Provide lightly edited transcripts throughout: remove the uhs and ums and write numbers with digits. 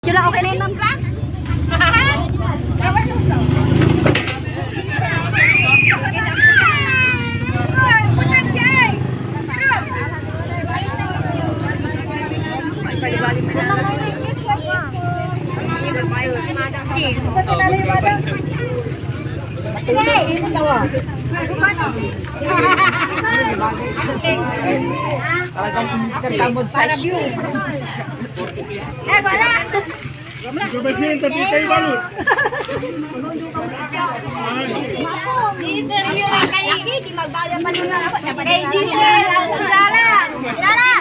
Kila okay na yun, ma'am. Tertamod sa view. Wala. Subasin tapi kayu balut. Di magbayad pa nung kay Giselle, Lala. Lala.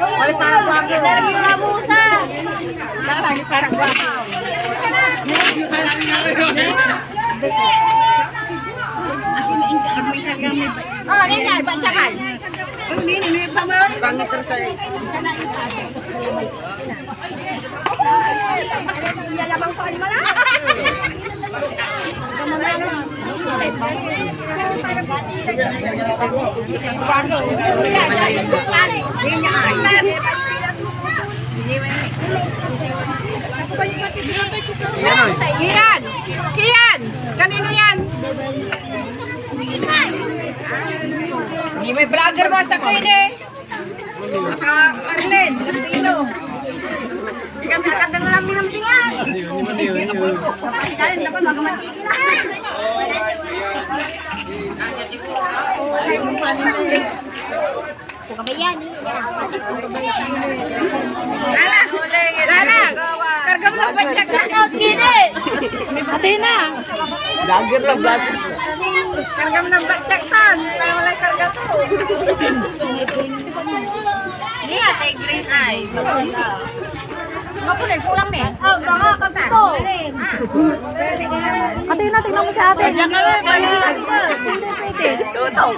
Wala pa ako. Dari Ramusa. Parang guwapo. Oh, ini bacakan. Ini pangit terus saya. Labang koan mo lang. Kian! Kian! Kanino yan? Hindi may vlogger mo sa kain eh. Arlen, Pino. Hindi kami nakatang lang minampingan. Dahil naman magamatiki na. Kabayan. Lala! Karga mo lang ba siya? Gini! Ate na! Vlogger lang, vlogger. Karga mo ng bagsakan. Kaya wala karga to. Hindi ate, green eye. Mapulit, kulang eh. Oh, baka kanta. Ate na, tingnan mo si ate. Diyan ka lang, balihan. Toto.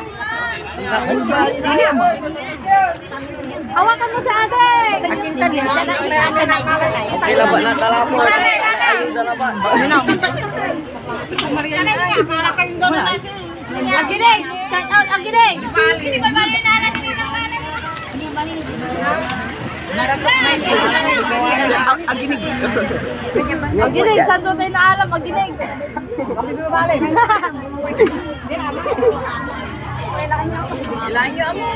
Hawakan mo si ate. Makintan niya. Kailan na talapon? Ayun na naman. Agiling! Shout out, Agiling! Hindi ba malinalan? Hindi Agiling, saan doon tayo naalam? Agiling! Kami bumalik. Ilan nyo mo?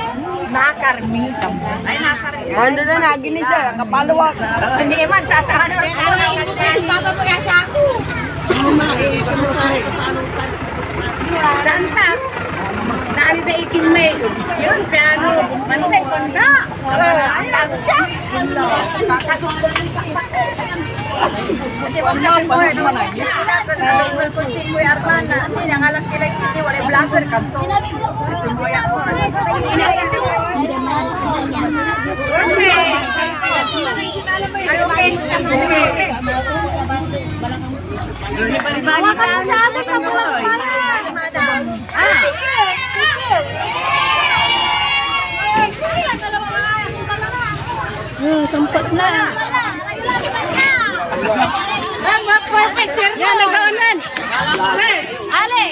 Nakarmi. Ay, nakarmi. Ando na, naginis siya. Kapalawak. Hindi man sa tahan. Ano na yung bukas? Papa mo yan sa ako. Santa. Nari na ikimay. Yun, piano. Manitay konda. Ang tawag siya. Hindi ba naman po eh. Nadungol ko si Kuya Arlana. Hindi na ngalang kilay kiti. Wala vlogger ka to. Kuya ko. Hawakan mo sa atin na bulang palas. Sige! Sampat na. Perfect, sir. Yan, nag-aanan. Ale,